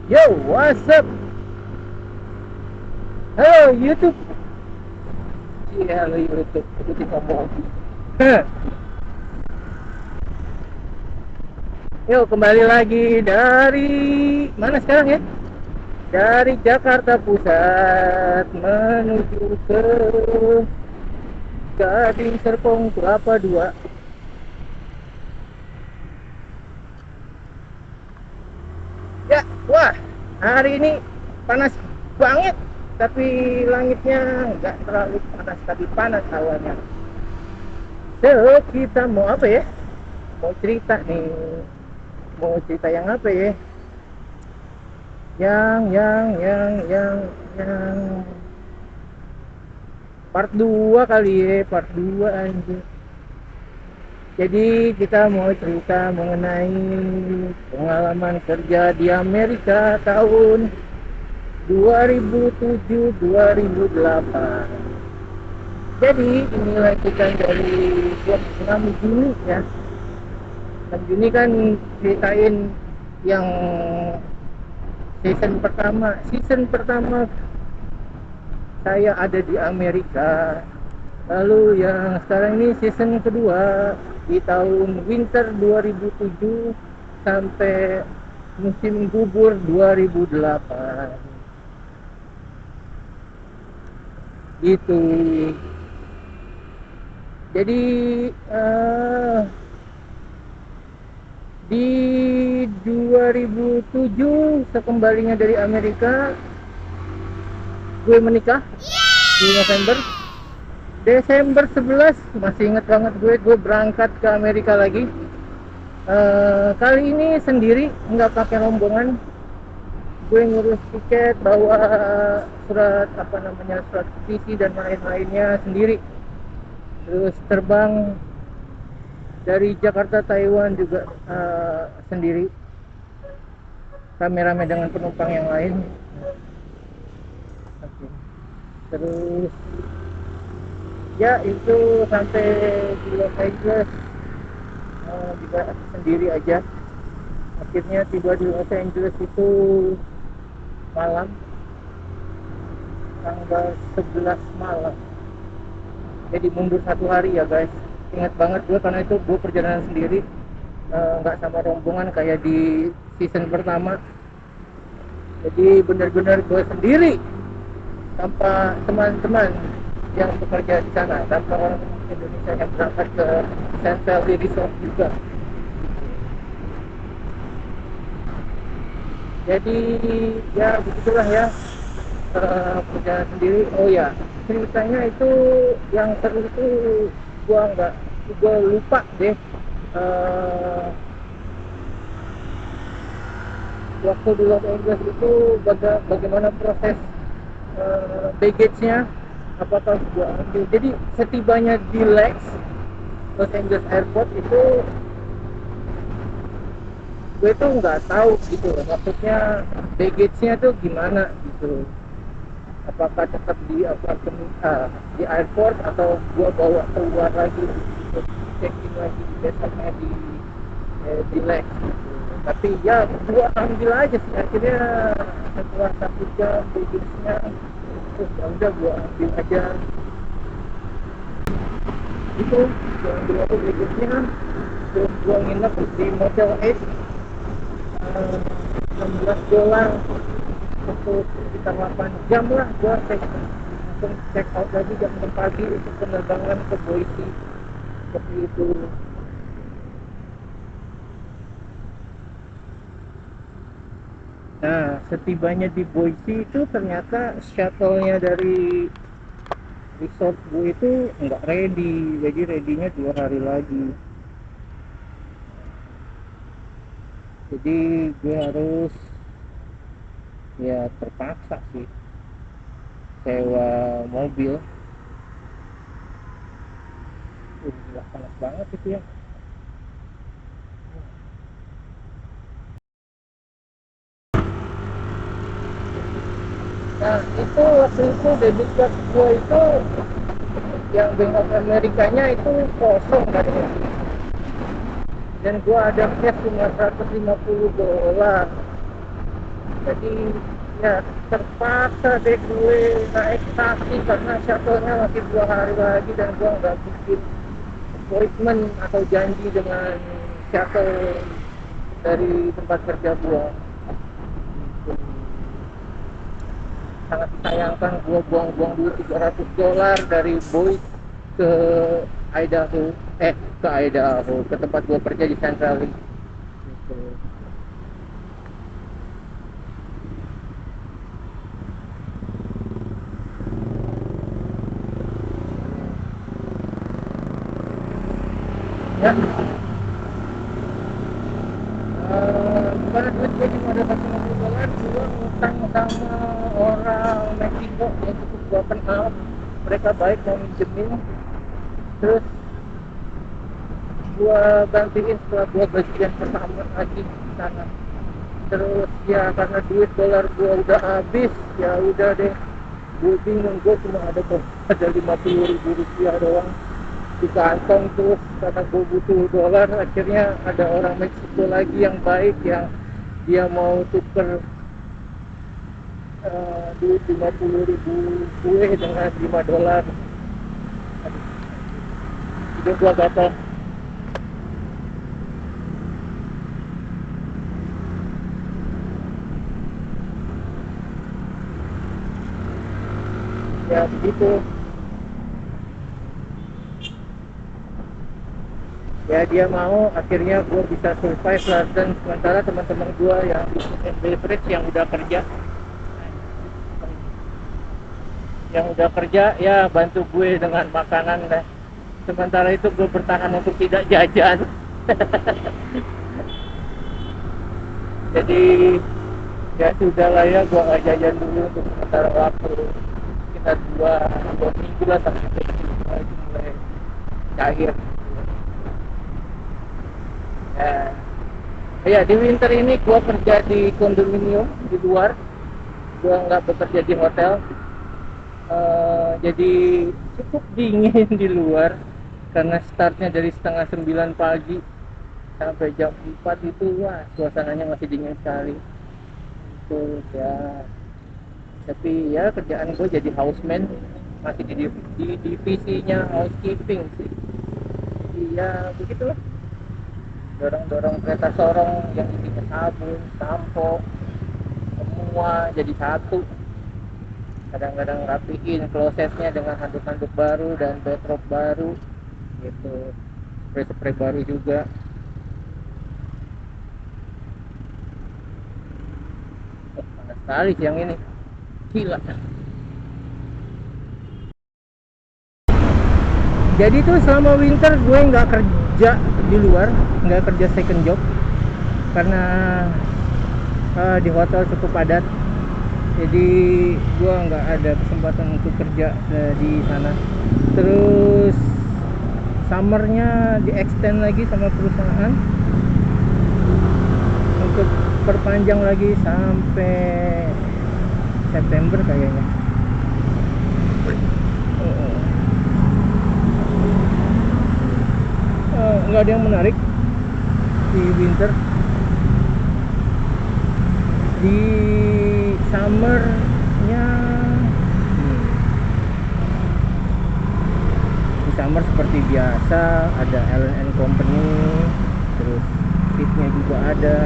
Yo, what's up? Halo YouTube. Iya, halo YouTube. Ikuti ngomong. Yo, kembali lagi dari mana sekarang ya? Dari Jakarta Pusat menuju ke Gading Serpong Kelapa 2. Ya, wah, hari ini panas banget. Tapi langitnya nggak terlalu panas, tapi panas awalnya. So, kita mau apa ya? Mau cerita nih. Mau cerita yang apa ya? Yang part 2 kali ya, part 2 anjir. Jadi kita mau cerita mengenai pengalaman kerja di Amerika tahun 2007-2008. Jadi ini lanjutan dari blog 6 Juni ya. 6 Juni kan ceritain yang season pertama saya ada di Amerika. Lalu yang sekarang ini season kedua di tahun winter 2007 sampai musim gugur 2008. Gitu. Jadi di 2007 sekembalinya dari Amerika gue menikah di Desember 11 masih inget banget gue berangkat ke Amerika lagi. Kali ini sendiri, nggak pakai rombongan. Gue ngurus tiket, bawa surat visi dan lain-lainnya sendiri. Terus terbang dari Jakarta Taiwan juga sendiri, rame-rame dengan penumpang yang lain. Oke. Terus ya itu sampai di Los Angeles juga sendiri aja. Akhirnya tiba di Los Angeles itu malam, tanggal 11 malam. Jadi mundur 1 hari ya guys. Ingat banget gue karena itu gue perjalanan sendiri, nggak sama rombongan kayak di season pertama. Jadi benar-benar gue sendiri tanpa teman-teman yang bekerja di sana, tanpa orang Indonesia yang berangkat ke Central Resort juga. Jadi ya begitulah ya, perjalanan sendiri. Oh ya, ceritanya itu yang seru itu gue lupa deh. Waktu di Los Angeles itu bagaimana proses baggage-nya, apakah gue ambil. Jadi setibanya di Los Angeles Airport itu gue tuh nggak tahu gitu, maksudnya baggage-nya tuh gimana gitu, apakah tetap di apartemen di airport atau gua bawa keluar lagi untuk check-in lagi besoknya di Lex gitu. Tapi ya gua ambil aja sih akhirnya setelah 1 jam baggage-nya, terus ya udah gua ambil aja itu, gua ambil aja baggage-nya. Terus gua nginep di Motel 8, $16 untuk sekitar 8 jam lah. Gua langsung check out lagi jam 6 pagi untuk penerbangan ke Boise seperti itu. Nah, setibanya di Boise itu ternyata shuttle-nya dari resort gue itu nggak ready, jadi ready-nya 2 hari lagi. Jadi gue harus ya terpaksa sih sewa mobil. Gila panas banget itu ya. Nah itu waktu itu debit card gue itu yang Bank of Amerikanya itu kosong katanya, dan gue ada cash cuma $150. Jadi ya terpaksa deh gue naik taksi karena shuttle-nya masih 2 hari lagi dan gue nggak bikin appointment atau janji dengan shuttle dari tempat kerja gue. Sangat disayangkan gue buang-buang duit $300 dari Boise ke Idaho, ke Idaho, ke tempat gue kerja di Central gitu. Ya, karena duit gue cuma ada $150, gue ngutang sama orang Meksiko yang cukup gue kenal. Mereka baik mau minjemin, terus gue gantiin setelah gue gajian pertama lagi di sana. Terus ya karena duit dolar gue udah habis, ya udah deh, gue bingung, gue cuma ada 50.000 rupiah doang di kantong. Terus karena gue butuh dolar, akhirnya ada orang Meksiko lagi yang baik yang dia mau tuker duit 50.000 gue dengan $5. Aduh, hidup gue gatal. Ya begitu. Ya dia mau, akhirnya gue bisa survive lah. Dan sementara teman-teman gue yang bisnis and beverage yang udah kerja ya bantu gue dengan makanan deh. Sementara itu gue bertahan untuk tidak jajan. Jadi ya sudah lah ya, gue gak jajan dulu untuk sementara waktu, sekitar dua minggu lah sampai itu mulai cair. Ya di winter ini gue kerja di kondominium di luar, gue nggak bekerja di hotel. Jadi cukup dingin di luar karena startnya dari setengah 9 pagi sampai jam 4 itu, wah suasananya masih dingin sekali itu ya. Tapi ya kerjaan gue jadi houseman, masih di divisinya housekeeping sih. Iya begitulah, dorong-dorong kereta sorong yang isinya sabun, sampo, semua jadi satu. Kadang-kadang rapiin klosetnya dengan handuk-handuk baru dan backdrop baru gitu, spray-spray baru juga. Panas sekali siang ini, gila. Jadi tuh selama winter gue nggak kerja di luar, nggak kerja second job karena di hotel cukup padat. Jadi gue nggak ada kesempatan untuk kerja di sana. Terus summernya di extend lagi sama perusahaan untuk perpanjang lagi sampai September kayaknya. Nggak ada yang menarik di winter. Di summernya di summer seperti biasa ada L&N Company, terus hitnya juga ada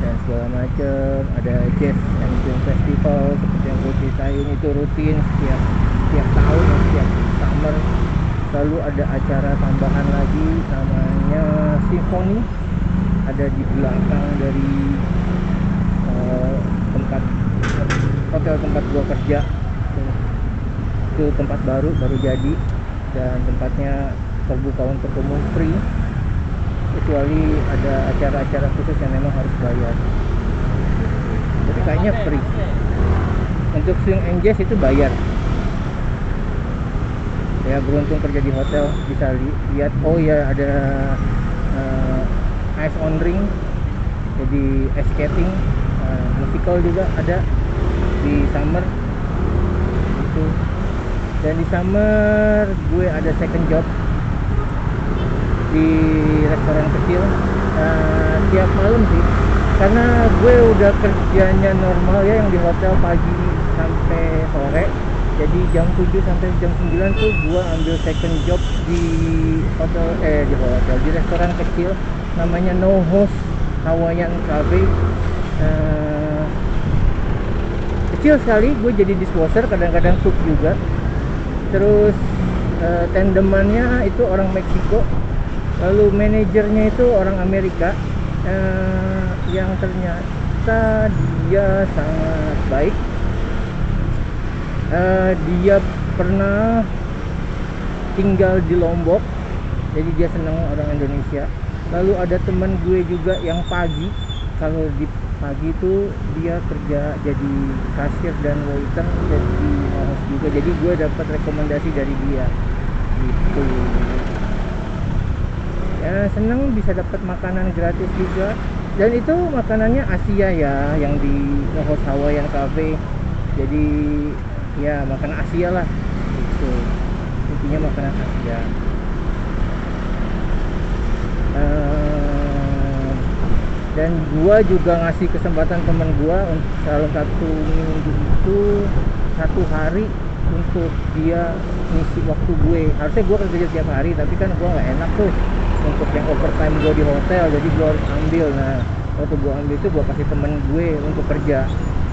dan segala macam. Ada Jazz and Film Festival seperti yang gue ceritain, itu rutin setiap tahun, setiap summer selalu ada acara tambahan lagi namanya Symphony, ada di belakang dari tempat hotel tempat gua kerja. Itu tempat baru jadi dan tempatnya terbuka untuk umum, free, kecuali ada acara-acara khusus yang memang harus bayar. Jadi kayaknya free. Untuk swing and jazz itu bayar. Ya beruntung kerja di hotel bisa lihat, oh ya ada ice on ring, jadi ice skating, musical juga ada di summer itu. Dan di summer gue ada second job di restoran kecil, tiap malam sih karena gue udah kerjanya normal ya, yang di hotel pagi sampai sore. Jadi jam 7 sampai jam 9 tuh gue ambil second job di di restoran kecil namanya No Host Hawaiian Cafe. Eh, Kecil sekali, gue jadi dishwasher, kadang-kadang cook juga. Terus tandemannya itu orang Meksiko, lalu manajernya itu orang Amerika, yang ternyata dia sangat baik. Dia pernah tinggal di Lombok, jadi dia senang orang Indonesia. Lalu ada teman gue juga yang pagi, kalau di pagi itu dia kerja jadi kasir dan waiter, jadi host juga. Jadi gue dapat rekomendasi dari dia gitu. Ya seneng bisa dapat makanan gratis juga, dan itu makanannya Asia ya, yang di host Hawaiian Cafe. Jadi ya makanan Asia lah gitu, intinya makanan Asia. Dan gua juga ngasih kesempatan teman gua untuk dalam 1 minggu itu 1 hari untuk dia ngisi waktu gue. Harusnya gua kerja tiap hari, tapi kan gua nggak enak tuh untuk yang overtime gua di hotel, jadi gua harus ambil. Nah waktu gua ambil itu gua kasih temen gue untuk kerja.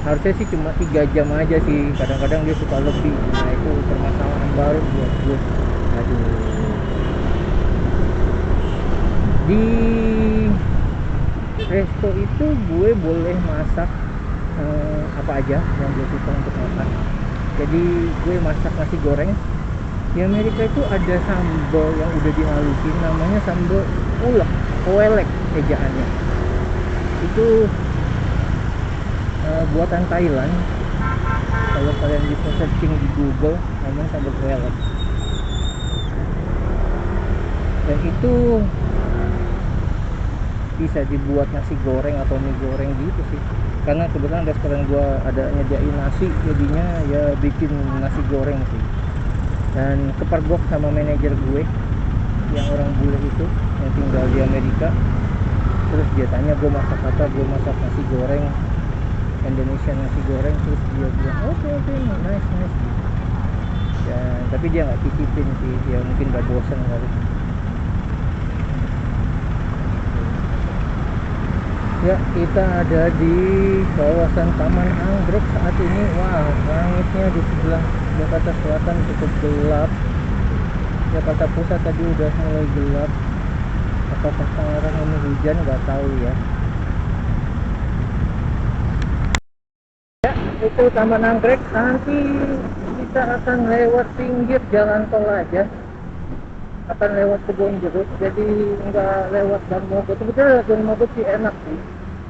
Harusnya sih cuma 3 jam aja sih, kadang-kadang dia suka lebih. Nah itu permasalahan baru buat gue. Aduh. Di resto itu gue boleh masak apa aja yang gue suka untuk makan. Jadi gue masak nasi goreng. Di Amerika itu ada sambal yang udah dihalusin, namanya sambal ulek, welek ejaannya. Itu buatan Thailand. Kalau kalian bisa searching di Google, namanya sambal welek. Dan itu bisa dibuat nasi goreng atau mie goreng gitu sih, karena kebetulan restoran gua ada nyediain nasi, jadinya ya bikin nasi goreng sih. Dan kepergok sama manajer gue yang orang bule itu yang tinggal di Amerika. Terus dia tanya gue masak apa, gue masak nasi goreng Indonesia, nasi goreng. Terus dia bilang oke, nice ya, tapi dia nggak cicipin sih, dia mungkin gak bosan kali. Ya, kita ada di kawasan Taman Anggrek saat ini. Wah, langitnya di sebelah Jakarta Selatan cukup gelap. Jakarta Pusat tadi udah mulai gelap. Apakah Tangerang ini hujan? Nggak tahu ya. Ya, itu Taman Anggrek. Nanti kita akan lewat pinggir jalan tol aja. Akan lewat Kebon Jeruk, jadi nggak lewat Gang Mogot. Sebetulnya Gang Mogot sih enak sih,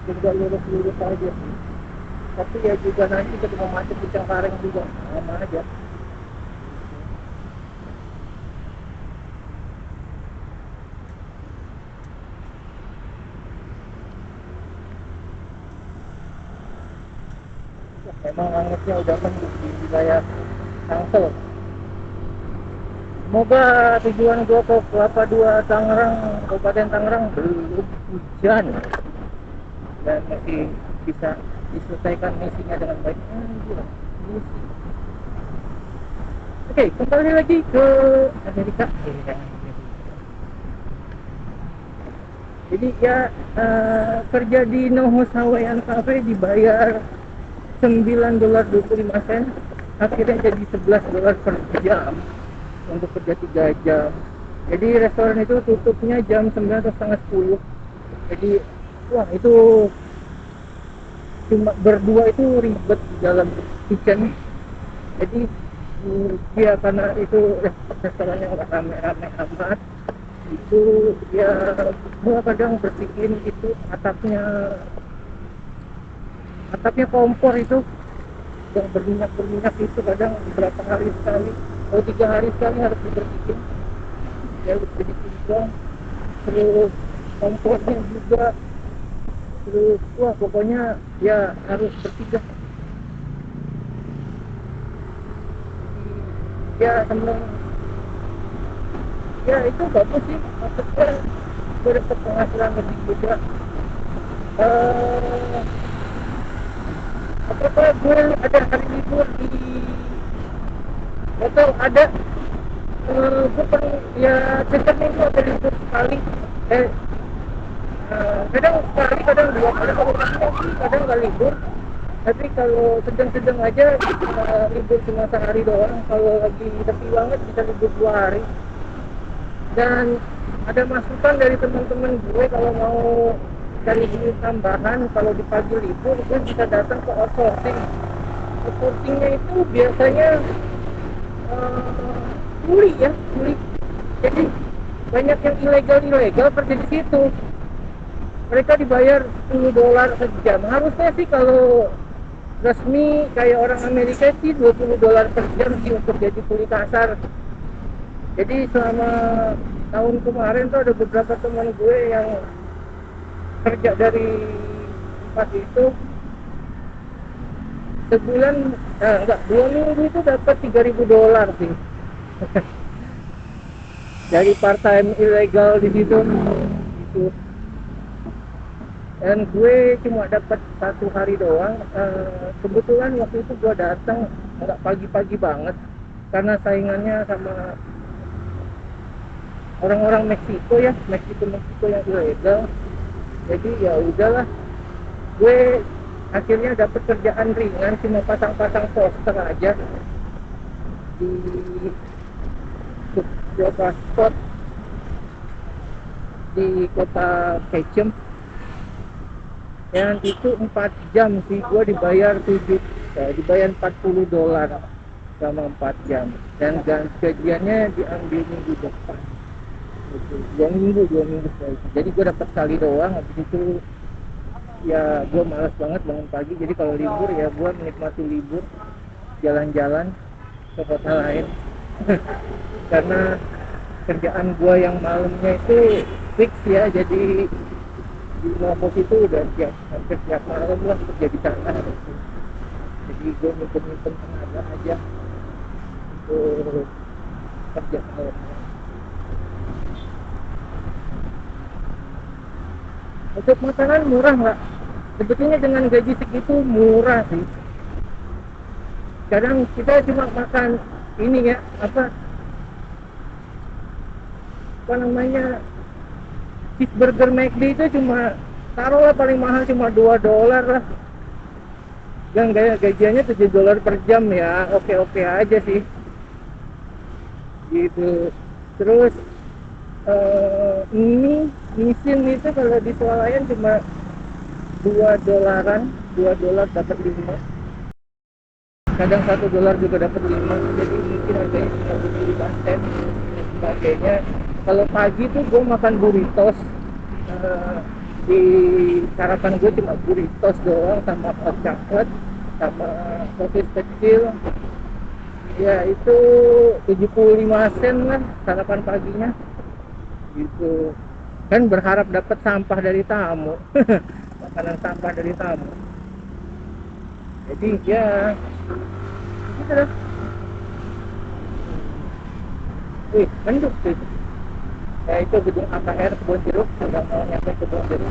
juga lurus-lurus aja sih. Tapi ya juga nanti ketemu macet di Cengkareng juga, sama aja. Memang langitnya udah mendung di wilayah Tangsel. Semoga tujuan gua ke Kelapa Dua Tangerang, Kabupaten Tangerang belum hujan dan masih bisa diselesaikan misinya dengan baik. Oke, kembali lagi ke Amerika. Jadi ya kerja di No Host Hawaiian Cafe dibayar $9.25, akhirnya jadi $11 per jam untuk kerja 3 jam. Jadi restoran itu tutupnya jam 9 atau setengah 10. Jadi wah, itu cuma berdua itu ribet di dalam kitchen. Jadi dia karena itu restoran yang nggak rame-rame amat, itu dia gua kadang bersihin itu atapnya kompor itu yang berminyak itu kadang beberapa hari sekali atau 3 hari sekali harus dibersihin ya, dong. Terus kompornya juga, terus wah pokoknya ya harus bersih. Ya seneng ya, itu bagus sih, maksudnya gue dapat penghasilan lebih juga. eh apakah gue ada hari libur di atau ada gue pernah ya setiap minggu ada libur sekali eh kadang sekali kadang dua kali kalau kadang nggak libur tapi kalau sedang-sedang aja libur cuma sehari doang kalau lagi sepi banget bisa libur 2 hari dan ada masukan dari teman-teman gue kalau mau cari duit tambahan kalau di pagi libur gue bisa datang ke outsourcing. Outsourcingnya itu biasanya kuli ya kuli jadi banyak yang ilegal kerja di situ mereka dibayar $10 sejam harusnya sih kalau resmi kayak orang Amerika sih $20 per jam sih untuk jadi kuli kasar. Jadi selama tahun kemarin tuh ada beberapa teman gue yang kerja dari tempat itu sebulan enggak 2 minggu itu dapat $3.000 sih dari part time ilegal di situ gitu. Dan gue cuma dapat 1 hari doang. Kebetulan waktu itu gue datang nggak pagi-pagi banget karena saingannya sama orang-orang Meksiko ya, Meksiko yang ilegal. Jadi ya udahlah, gue akhirnya dapat kerjaan ringan cuma pasang-pasang poster aja di beberapa spot di kota Ketchum. Yang itu 4 jam sih, gue dibayar $40 selama 4 jam dan gajiannya diambil minggu depan gitu. 2 minggu sekali. Jadi gue dapat sekali doang. Habis itu ya gue malas banget bangun pagi, jadi kalau libur ya gue menikmati libur jalan-jalan ke kota lain karena kerjaan gue yang malamnya itu fix ya, jadi di Lombok itu udah hampir tiap malam lah kerja di sana gitu. Jadi gue nyimpen tenaga aja untuk kerja malamnya. Untuk makanan murah nggak? Sebetulnya dengan gaji segitu murah sih. Kadang kita cuma makan ini ya apa namanya cheeseburger McD itu cuma taruhlah paling mahal cuma $2 lah. Dan gajiannya $7 per jam ya, oke aja sih. Gitu. Terus misin itu kalau di swalayan cuma $2, $2 dapat 5. Kadang $1 juga dapat 5. Jadi mungkin harganya cuma 75 sen dan sebagainya. Kalau pagi tuh gue makan burritos, di sarapan gue cuma burritos doang sama hot chocolate sama sosis kecil ya, itu 75 sen lah sarapan paginya gitu. Kan berharap dapat sampah dari tamu makanan sampah dari tamu, jadi ya gitu lah. Wih, menduk sih ya, itu gedung AKR Kebon Jeruk, sudah mau nyampe Kebon Jeruk.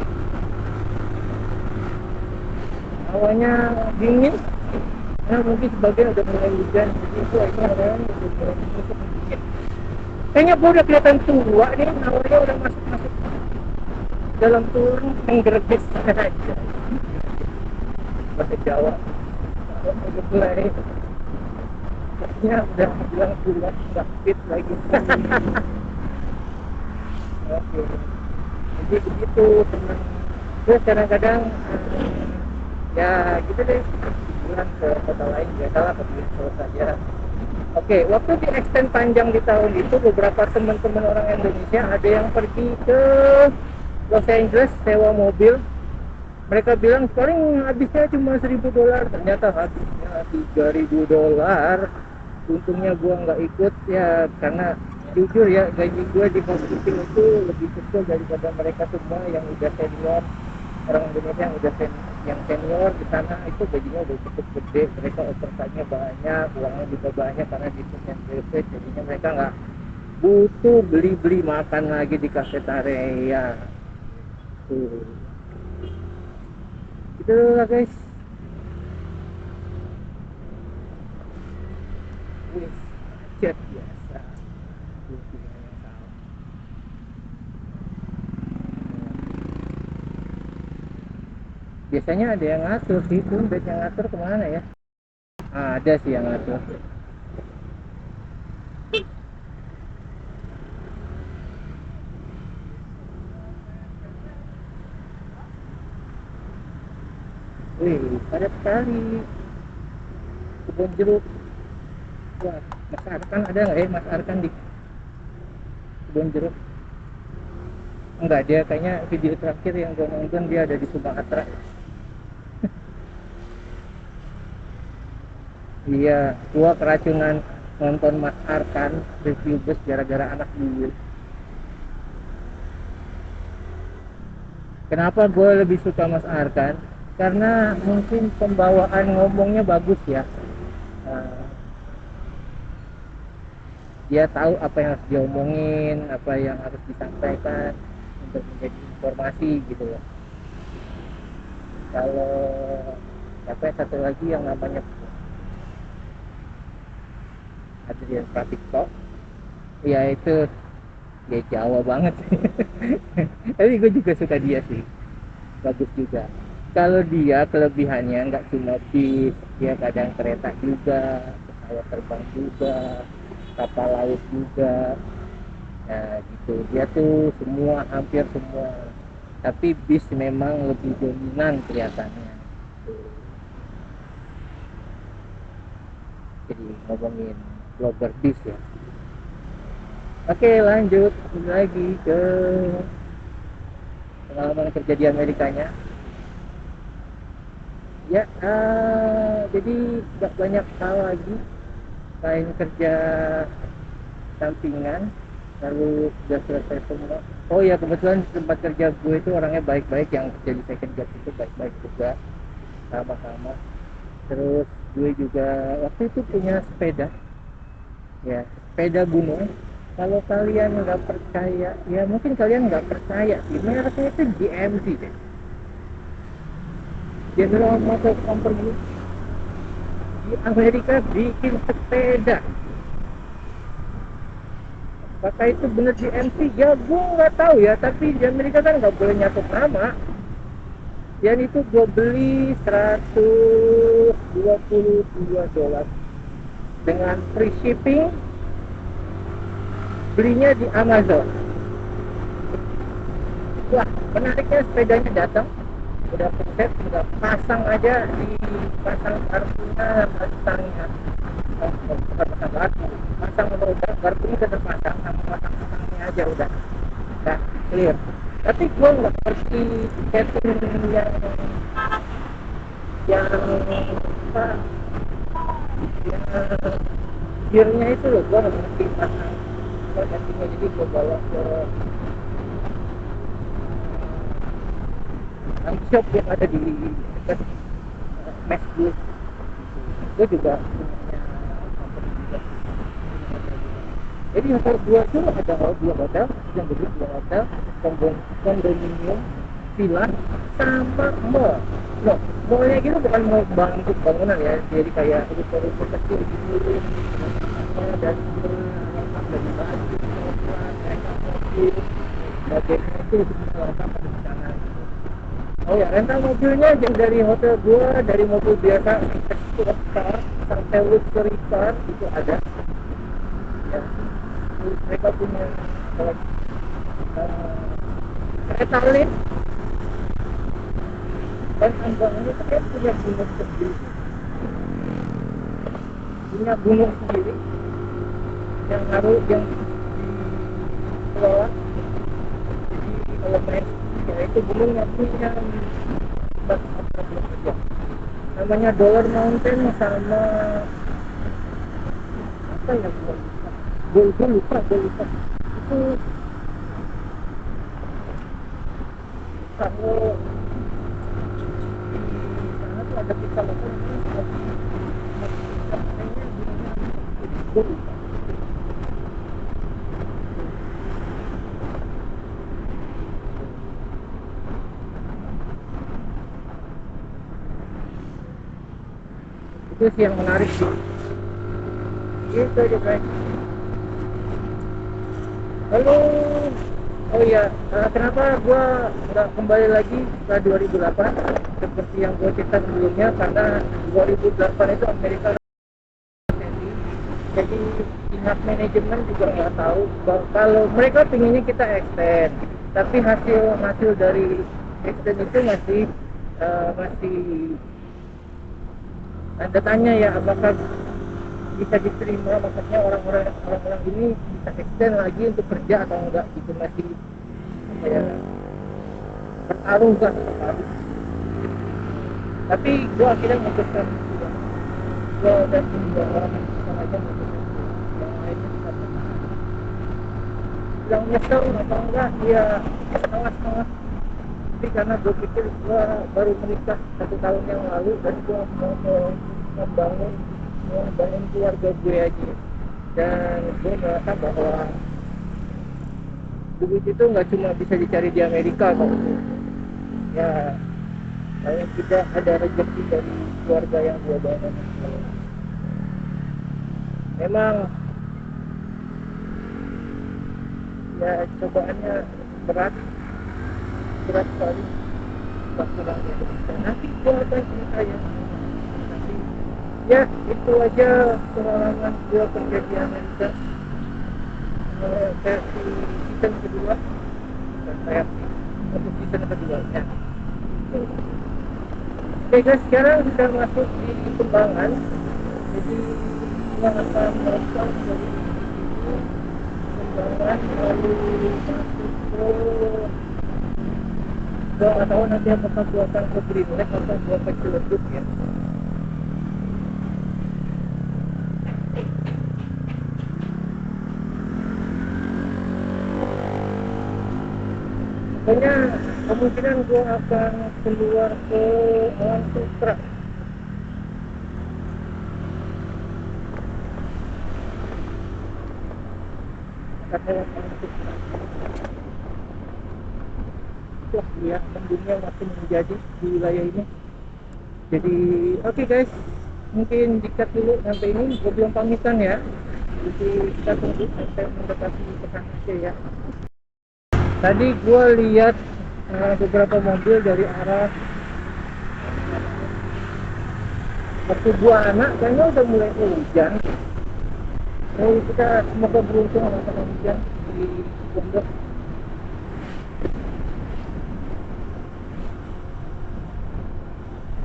Awalnya dingin karena mungkin sebagian udah mulai hujan, jadi itu akhirnya udah mulai dingin. Kayaknya gue udah kelihatan tua nih, awalnya udah masuk dalam turun menggerebes aja bahasa Jawa. Udah mulai kayaknya udah bilang bulan nggak fit lagi. Oke, jadi begitu teman. Terus kadang-kadang ya gitu deh, liburan ke kota lain biasalah, pergi terus saja. Oke, waktu di extend panjang di tahun itu beberapa teman-teman orang Indonesia ada yang pergi ke Los Angeles sewa mobil. Mereka bilang paling habisnya cuma $1.000, ternyata habisnya $3.000. Untungnya gua nggak ikut ya, karena jujur ya gaji gua di marketing itu lebih kecil daripada mereka semua yang udah senior. Orang Indonesia yang udah yang senior di sana itu gajinya udah cukup gede, mereka overtime-nya banyak, uangnya juga banyak karena bisnisnya privilege, jadinya mereka nggak butuh beli makan lagi di kafetaria tuh. Itulah guys. Wih, macet biasa. Tuh, pilihan yang salah. Biasanya ada yang ngatur sih, tumben yang ngatur kemana ya? Ah, ada sih yang ngatur. Wih, padat sekali. Kebun jeruk. Wah, Mas Arkan ada nggak ya Mas Arkan di kebun jeruk? Enggak, dia kayaknya video terakhir yang gue nonton dia ada di Sumatera. Iya, gua keracunan nonton Mas Arkan review bus gara-gara anak gue. Kenapa gue lebih suka Mas Arkan? Karena mungkin pembawaan ngomongnya bagus ya. Nah, dia tahu apa yang harus diomongin, apa yang harus disampaikan untuk menjadi informasi gitu loh. Kalau apa yang satu lagi yang namanya Adrian Pratikto, ya itu dia Jawa banget. Tapi gue juga suka dia sih, bagus juga. Kalau dia kelebihannya nggak cuma bis, dia kadang kereta juga, pesawat terbang juga, kapal laut juga. Nah gitu, dia tuh semua, hampir semua. Tapi bis memang lebih dominan kelihatannya. Tuh. Jadi ngomongin blogger bis ya. Oke, lanjut lagi ke pengalaman kerja di Amerikanya. Ya, jadi gak banyak hal lagi selain kerja sampingan, lalu sudah selesai semua. Oh ya, kebetulan tempat kerja gue itu orangnya baik-baik, yang kerja di second job itu baik-baik juga, sama-sama. Terus gue juga waktu itu punya sepeda, ya sepeda gunung. Kalau kalian nggak percaya, ya mungkin kalian nggak percaya sih, mereknya itu GMC deh, General Motor Company di Amerika bikin sepeda. Apakah itu benar GMC? Ya gue nggak tahu ya, tapi di Amerika kan nggak boleh nyatut nama. Dan itu gue beli $122 dengan free shipping, belinya di Amazon. Wah, menariknya sepedanya datang, udah pencet, udah pasang aja, dipasang kartunya sama stangnya. Oh, bukan pasang kartu, pasang roda, kartunya udah terpasang, sama pasang-pasangnya aja udah clear. Tapi gue nggak ngerti setting yang apa, yang gearnya itu loh, gue nggak ngerti pasang settingnya. Jadi gue bawa ke shop yang ada di dekat Mesbul. Gue juga punya company juga. Jadi hotel dua itu ada dua hotel yang berdua, dua hotel kondominium, villa, sama mall. Loh, mallnya gitu bukan mall untuk bangunan ya, jadi kayak ruko-ruko kecil gitu, dan lengkap dari baju, mereka mobil, sebagainya itu bisa lengkap ada di sana. Oh ya, rental mobilnya yang dari hotel gua, dari mobil biasa executive car sampai luxury car itu ada. Ya, mereka punya uh, kereta lift, dan ambangnya itu kayak punya gunung sendiri, yang harus yang dikelola. Jadi kalau main ya itu gunungnya punya aja, namanya Dollar Mountain sama apa ya, gue lupa itu. Kalau di sana tuh ada kita lakukan Itu sih yang menarik sih. Gitu aja guys. Lalu oh iya, kenapa gua nggak kembali lagi setelah 2008 seperti yang gua cerita sebelumnya, karena 2008 itu Amerika resesi. Jadi pihak manajemen juga nggak tahu kalau mereka pinginnya kita extend, tapi hasil hasil dari extend itu masih tanda tanya ya, apakah bisa diterima, maksudnya orang-orang ini bisa extend lagi untuk kerja atau enggak, gitu. Masih apa ya, bertaruh kan, bertaruh. Tapi gua akhirnya memutuskan, gua dan dua orang yang aja memutuskan yang lainnya kita yang nyesel atau enggak ya, setengah-setengah. Tapi karena gue pikir gue baru menikah 1 tahun yang lalu dan gue mau membangun keluarga gue aja, dan gue merasa bahwa duit itu nggak cuma bisa dicari di Amerika kok ya. Kalau kita ada rezeki dari keluarga yang gue bangun, memang ya cobaannya berat sekali. Pas pulang ke Indonesia nanti gue akan cerita ya, nanti ya itu aja pengalaman gue kerja di Amerika versi season kedua, dan saya untuk season kedua ya. Oke guys, sekarang kita masuk di Kembangan. Jadi kita akan melakukan dari Kembangan lalu masuk ke nggak tahu nanti apakah gua akan ke Green Lake atau gua ke Ciledug ya. Pokoknya kemungkinan gua akan keluar ke Alam Sutra. Wah ya, mendungnya masih menjadi di wilayah ini. Jadi oke guys, mungkin dikat dulu sampai ini. Gue belum pamitan ya, jadi kita tunggu sampai mendekati ke sana aja ya. Tadi gue lihat beberapa mobil dari arah waktu gua anak kayaknya udah mulai hujan. Jadi kita semoga beruntung sama hujan di Pondok.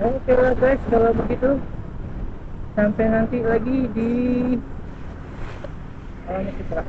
Oke lah guys, kalau begitu sampai nanti lagi di Alam Sutra.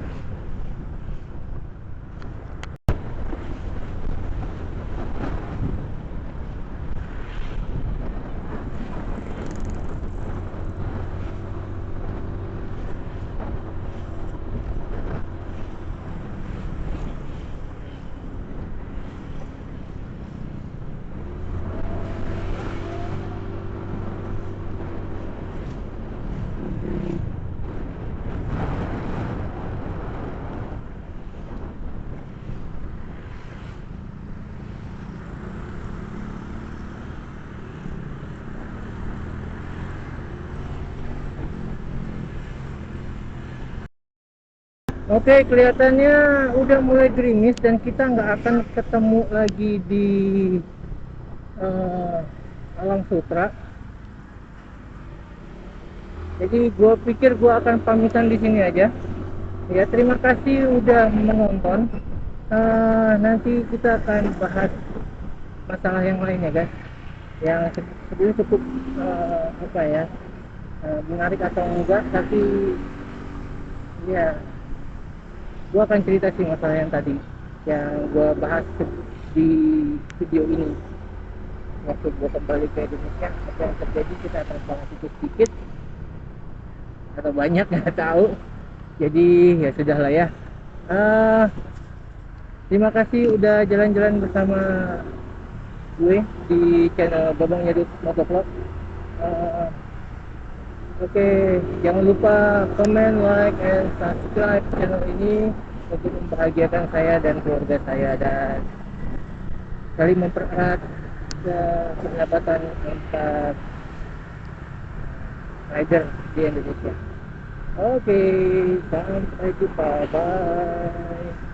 Oke, kelihatannya udah mulai gerimis dan kita nggak akan ketemu lagi di Alam Sutra. Jadi gue pikir gue akan pamitan di sini aja. Ya, terima kasih udah menonton. Nanti kita akan bahas masalah yang lain ya guys. Yang sebenarnya cukup apa ya, menarik atau enggak, tapi ya gue akan cerita sih masalah yang tadi yang gue bahas di video ini. Waktu gue kembali ke Indonesia, apa yang terjadi kita akan bahas itu sedikit atau banyak, nggak tahu. Jadi ya sudahlah ya. Terima kasih udah jalan-jalan bersama gue di channel Babang Nyadut Motovlog. Oke, jangan lupa komen, like, and subscribe channel ini untuk membahagiakan saya dan keluarga saya dan saling mempererat pendapatan antar rider di Indonesia. Oke, sampai jumpa, bye.